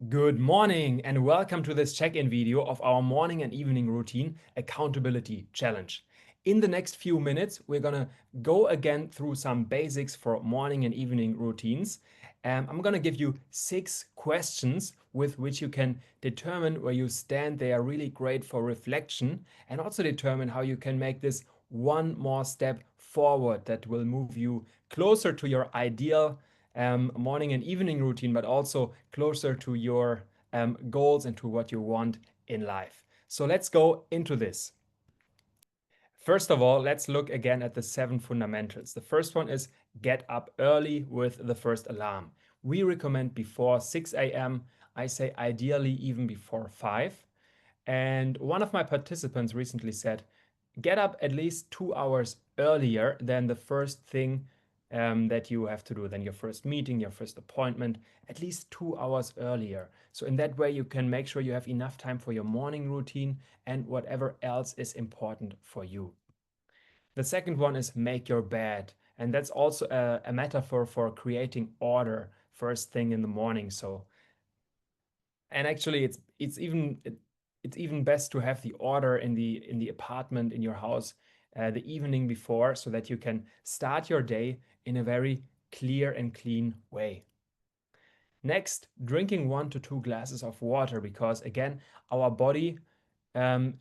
Good morning and welcome to this check-in video of our morning and evening routine accountability challenge. In the next few minutes, we're gonna go again through some basics for morning and evening routines. I'm gonna give you 6 questions with which you can determine where you stand. They are really great for reflection and also determine how you can make this one more step forward that will move you closer to your ideal morning and evening routine, but also closer to your goals and to what you want in life. So let's go into this. First of all, let's look again at the 7 fundamentals. The first one is get up early with the first alarm. We recommend before 6 a.m. I say ideally even before 5. And one of my participants recently said, get up at least 2 hours earlier than the first thing that you have to do, than your first meeting, your first appointment, at least 2 hours earlier. So in that way, you can make sure you have enough time for your morning routine and whatever else is important for you. The second one is make your bed. And that's also a metaphor for creating order first thing in the morning. So and actually it's even best to have the order in the apartment in your house the evening before so that you can start your day in a very clear and clean way. Next, drinking 1 to 2 glasses of water, because again our body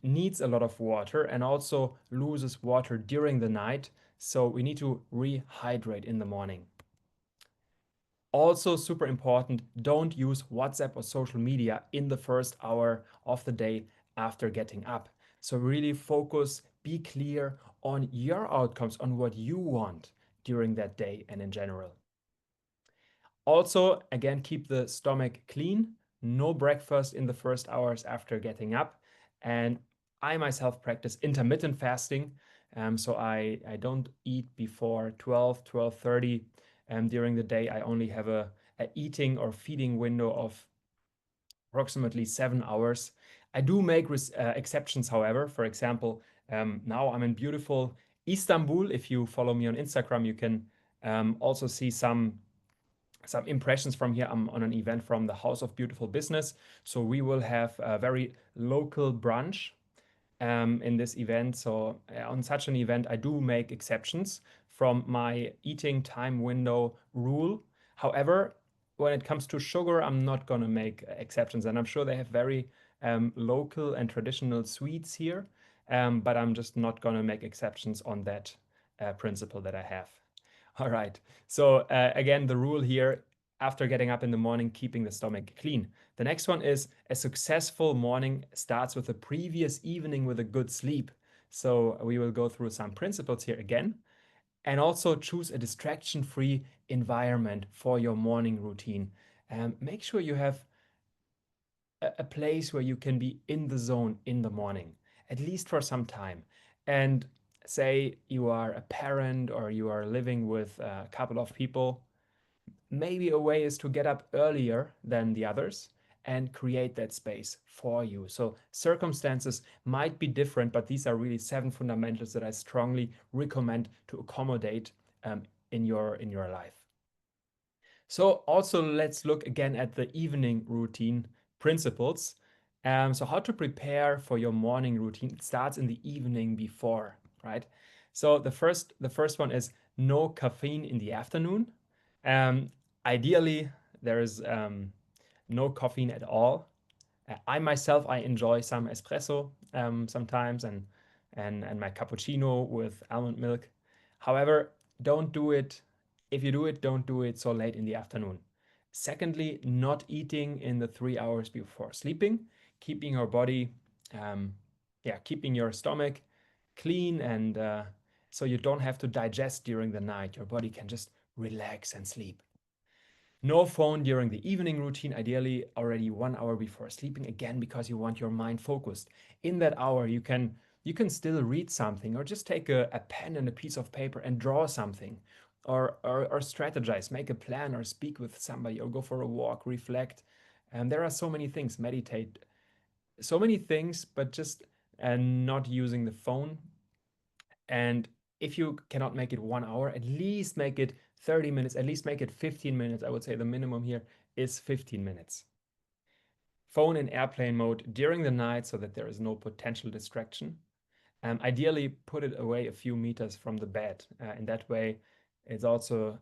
needs a lot of water and also loses water during the night, so we need to rehydrate in the morning. Also super important, don't use WhatsApp or social media in the first hour of the day after getting up. So really focus, be clear on your outcomes, on what you want during that day and in general. Also, again, keep the stomach clean. No breakfast in the first hours after getting up. And I myself practice intermittent fasting. So I don't eat before 12:30 during the day. I only have a eating or feeding window of approximately 7 hours. I do make exceptions, however. For example, now I'm in beautiful Istanbul. If you follow me on Instagram, you can also see some impressions from here. I'm on an event from the House of Beautiful Business. So we will have a very local brunch in this event. So on such an event, I do make exceptions from my eating time window rule. However, when it comes to sugar, I'm not going to make exceptions. And I'm sure they have very local and traditional sweets here, but I'm just not going to make exceptions on that principle that I have. All right. So again, the rule here, after getting up in the morning, keeping the stomach clean. The next one is a successful morning starts with the previous evening with a good sleep. So we will go through some principles here again. And also choose a distraction-free environment for your morning routine. Make sure you have a place where you can be in the zone in the morning, at least for some time. And say you are a parent or you are living with a couple of people, maybe a way is to get up earlier than the others and create that space for you. So circumstances might be different, but these are really 7 fundamentals that I strongly recommend to accommodate in your life. So also let's look again at the evening routine principles. So how to prepare for your morning routine. It starts in the evening before, right? So the first one is no caffeine in the afternoon. Um, Ideally, there is no caffeine at all. I myself, I enjoy some espresso sometimes and my cappuccino with almond milk. However, don't do it. If you do it, don't do it so late in the afternoon. Secondly, not eating in the 3 hours before sleeping, keeping your body, keeping your stomach clean and so you don't have to digest during the night. Your body can just relax and sleep. No phone during the evening routine, ideally already 1 hour before sleeping, again, because you want your mind focused. In that hour, you can still read something or just take a pen and a piece of paper and draw something or strategize, make a plan or speak with somebody or go for a walk, reflect. And there are so many things, meditate, so many things, but just not using the phone. And if you cannot make it 1 hour, at least make it 30 minutes, at least make it 15 minutes. I would say the minimum here is 15 minutes. phone in airplane mode during the night so that there is no potential distraction. Ideally, put it away a few meters from the bed. In that way, it's also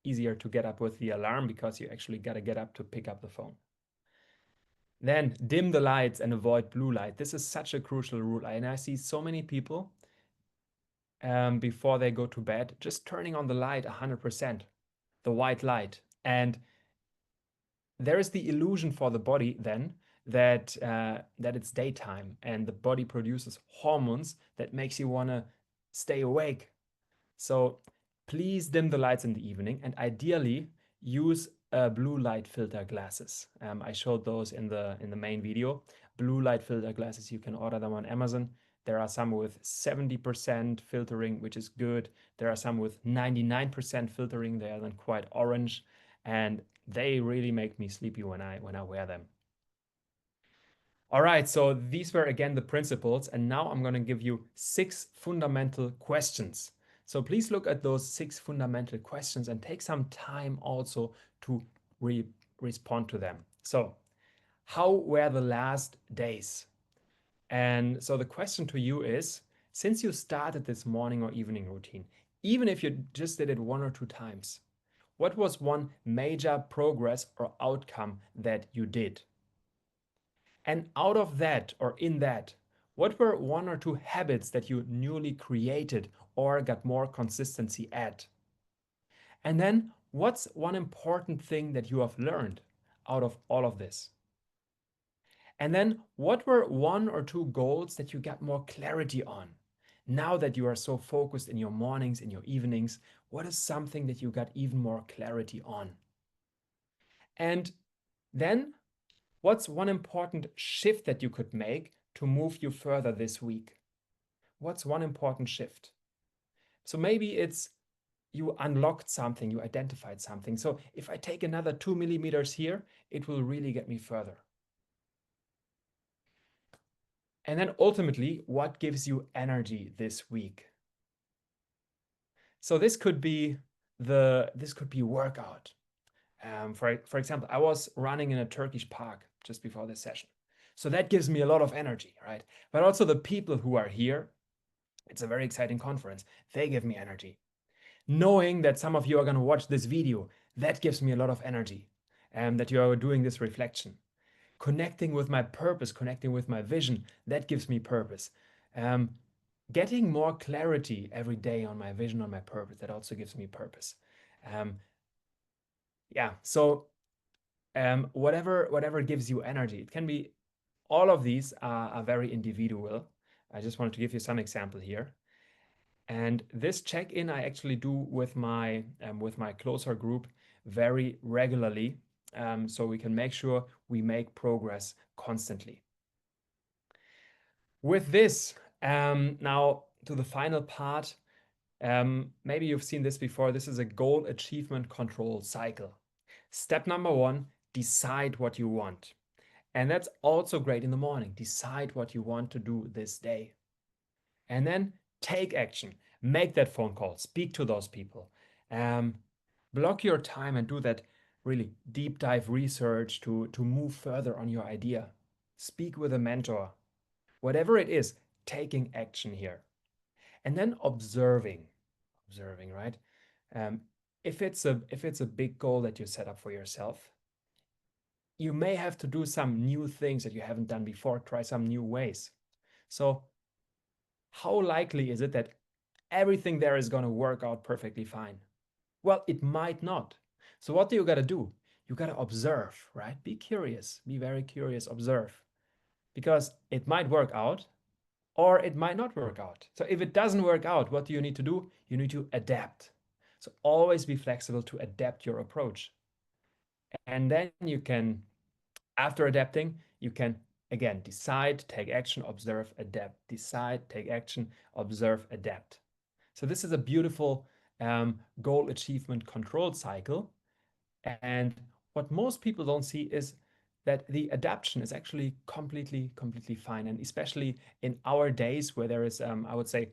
easier to get up with the alarm because you actually got to get up to pick up the phone. Then dim the lights and avoid blue light. This is such a crucial rule. And I see so many people before they go to bed just turning on the light 100%, the white light. And there is the illusion for the body then that it's daytime and the body produces hormones that makes you want to stay awake. So please dim the lights in the evening and ideally use blue light filter glasses. I showed those in the main video. Blue light filter glasses, you can order them on Amazon. There are some with 70% filtering, which is good. There are some with 99% filtering. They are then quite orange, and they really make me sleepy when I wear them. All right, so these were again the principles, and now I'm going to give you 6 fundamental questions. So please look at those 6 fundamental questions and take some time also to respond to them. So, how were the last days? And so the question to you is, since you started this morning or evening routine, even if you just did it 1 or 2 times, what was one major progress or outcome that you did? And out of that or in that, what were 1 or 2 habits that you newly created or got more consistency at? And then what's one important thing that you have learned out of all of this? And then what were 1 or 2 goals that you got more clarity on? Now that you are so focused in your mornings, in your evenings, what is something that you got even more clarity on? And then what's one important shift that you could make to move you further this week? What's one important shift? So maybe it's you unlocked something, you identified something. So if I take another 2 millimeters here, it will really get me further. And then ultimately, what gives you energy this week? So this could be workout. For example, I was running in a Turkish park just before this session. So that gives me a lot of energy, right? But also the people who are here, it's a very exciting conference. They give me energy. Knowing that some of you are going to watch this video, that gives me a lot of energy. That you are doing this reflection. Connecting with my purpose, connecting with my vision, that gives me purpose. Getting more clarity every day on my vision, on my purpose, that also gives me purpose. Yeah, so whatever gives you energy, it can be, all of these are very individual. I just wanted to give you some example here. And this check-in I actually do with my closer group very regularly, so we can make sure we make progress constantly. With this, now to the final part. Maybe you've seen this before. This is a goal achievement control cycle. Step number 1, decide what you want. And that's also great in the morning. Decide what you want to do this day. And then take action. Make that phone call. Speak to those people. Block your time and do that really deep dive research to move further on your idea. Speak with a mentor. Whatever it is, taking action here. And then observing, right? If it's a big goal that you set up for yourself, you may have to do some new things that you haven't done before, try some new ways. So how likely is it that everything there is going to work out perfectly fine? Well, it might not. So what do you got to do? You got to observe, right? Be curious, be very curious, observe. Because it might work out or it might not work out. So if it doesn't work out, what do you need to do? You need to adapt. So always be flexible to adapt your approach. And then you can, after adapting, you can again decide, take action, observe, adapt. Decide, take action, observe, adapt. So this is a beautiful goal achievement control cycle. And what most people don't see is that the adaptation is actually completely fine. And especially in our days where there is, I would say,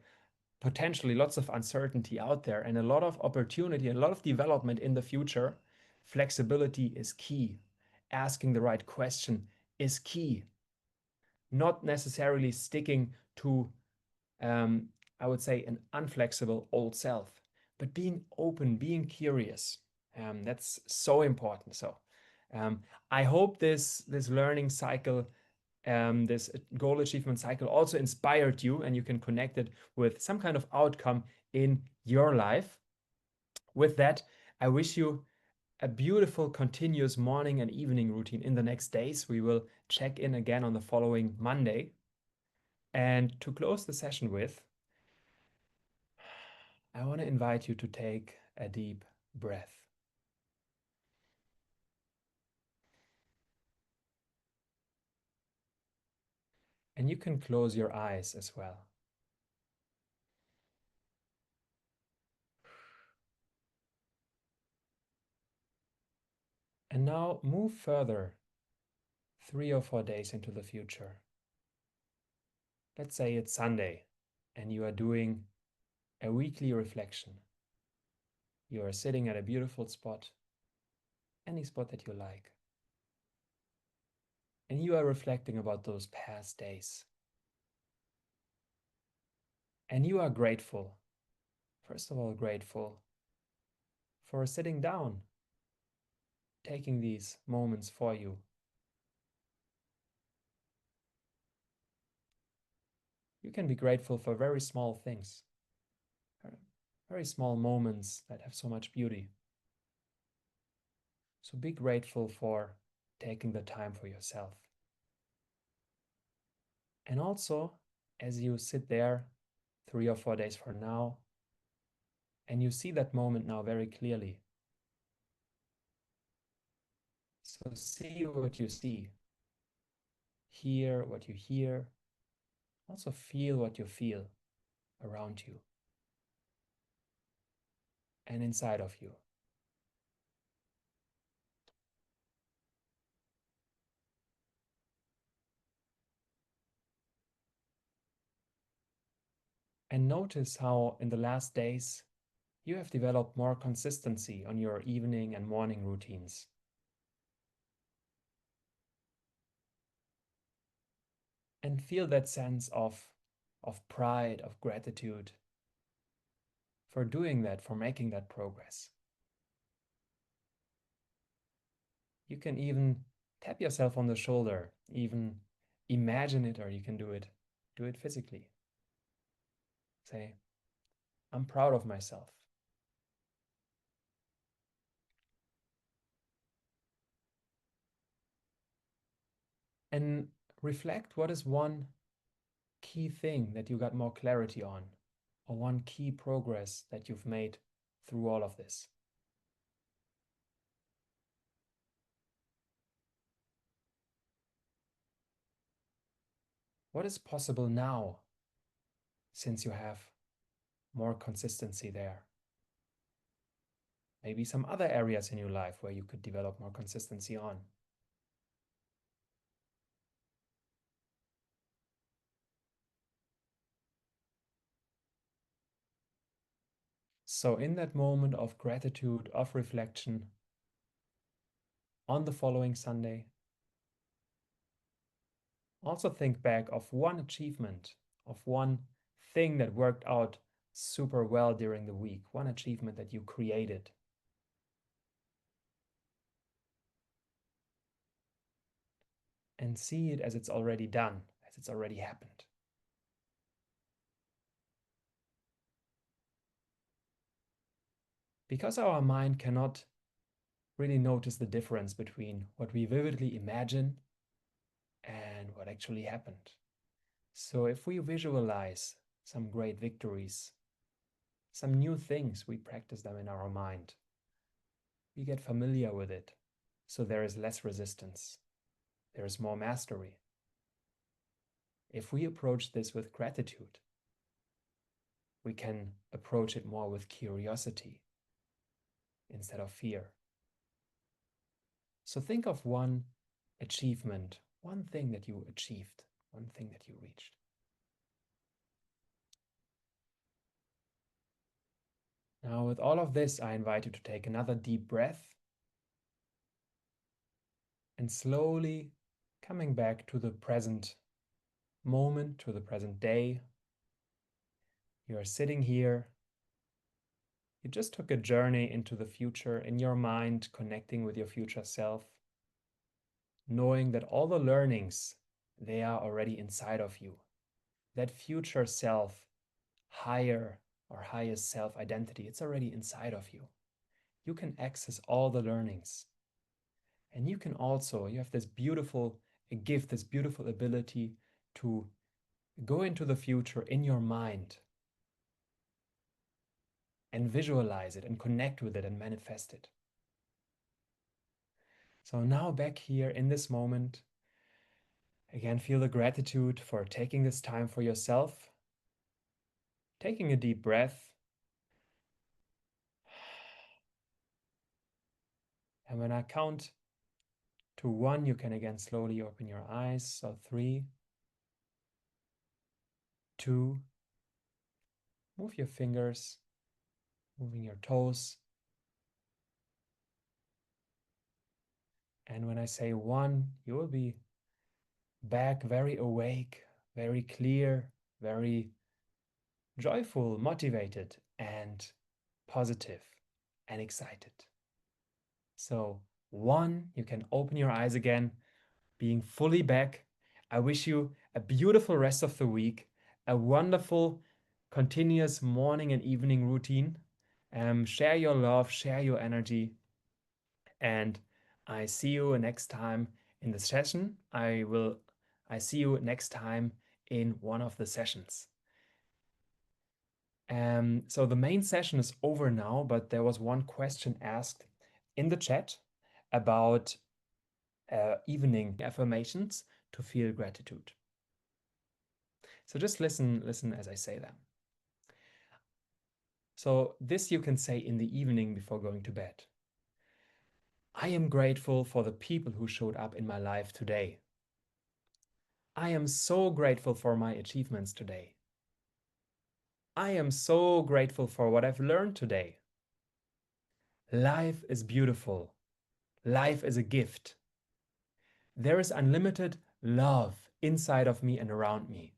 potentially lots of uncertainty out there and a lot of opportunity and a lot of development in the future, flexibility is key. Asking the right question is key. Not necessarily sticking to, um, I would say, an unflexible old self, but being open, being curious. That's so important. So um, I hope this learning cycle, this goal achievement cycle also inspired you and you can connect it with some kind of outcome in your life. With that, I wish you a beautiful continuous morning and evening routine in the next days. We will check in again on the following Monday. And to close the session with, I want to invite you to take a deep breath. And you can close your eyes as well. And now move further 3 or 4 days into the future. Let's say it's Sunday and you are doing a weekly reflection. You are sitting at a beautiful spot, any spot that you like. And you are reflecting about those past days. And you are grateful, first of all, grateful for sitting down, taking these moments for you. You can be grateful for very small things, very small moments that have so much beauty. So be grateful for taking the time for yourself. And also, as you sit there 3 or 4 days from now, and you see that moment now very clearly. So see what you see, hear what you hear, also feel what you feel around you and inside of you. And notice how in the last days you have developed more consistency on your evening and morning routines. And feel that sense of pride, of gratitude for doing that, for making that progress. You can even tap yourself on the shoulder, even imagine it, or you can do it physically. Say, I'm proud of myself. And reflect, what is one key thing that you got more clarity on, or one key progress that you've made through all of this. What is possible now since you have more consistency there? Maybe some other areas in your life where you could develop more consistency on. So in that moment of gratitude, of reflection, on the following Sunday, also think back of one achievement, of one thing that worked out super well during the week, one achievement that you created. And see it as it's already done, as it's already happened. Because our mind cannot really notice the difference between what we vividly imagine and what actually happened. So if we visualize some great victories, some new things, we practice them in our mind. We get familiar with it, so there is less resistance. There is more mastery. If we approach this with gratitude, we can approach it more with curiosity instead of fear. So think of one achievement, one thing that you achieved, one thing that you reached. Now, with all of this, I invite you to take another deep breath and slowly coming back to the present moment, to the present day. You are sitting here. You just took a journey into the future in your mind, connecting with your future self, knowing that all the learnings, they are already inside of you. That future self, higher or highest self identity, it's already inside of you. You can access all the learnings. And you can also, you have this beautiful gift, this beautiful ability to go into the future in your mind and visualize it and connect with it and manifest it. So now back here in this moment, again, feel the gratitude for taking this time for yourself, taking a deep breath. And when I count to 1, you can again slowly open your eyes. So 3, 2, move your fingers, moving your toes. And when I say 1, you will be back very awake, very clear, very joyful, motivated, and positive and excited. So 1, you can open your eyes again, being fully back. I wish you a beautiful rest of the week, a wonderful continuous morning and evening routine. Share your love, share your energy, and I see you next time in the session. I see you next time in one of the sessions. So the main session is over now, but there was one question asked in the chat about evening affirmations to feel gratitude. So just listen as I say them. So this you can say in the evening before going to bed. I am grateful for the people who showed up in my life today. I am so grateful for my achievements today. I am so grateful for what I've learned today. Life is beautiful. Life is a gift. There is unlimited love inside of me and around me.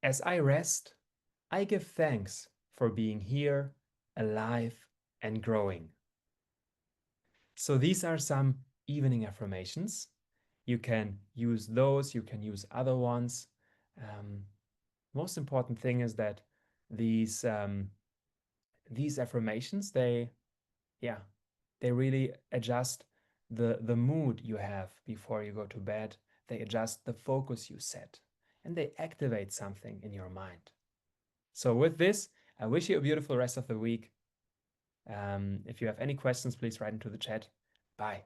As I rest, I give thanks for being here, alive, and growing. So these are some evening affirmations. You can use those, you can use other ones. Most important thing is that these affirmations, they really adjust the mood you have before you go to bed. They adjust the focus you set, and they activate something in your mind. So with this, I wish you a beautiful rest of the week. If you have any questions, please write into the chat. Bye.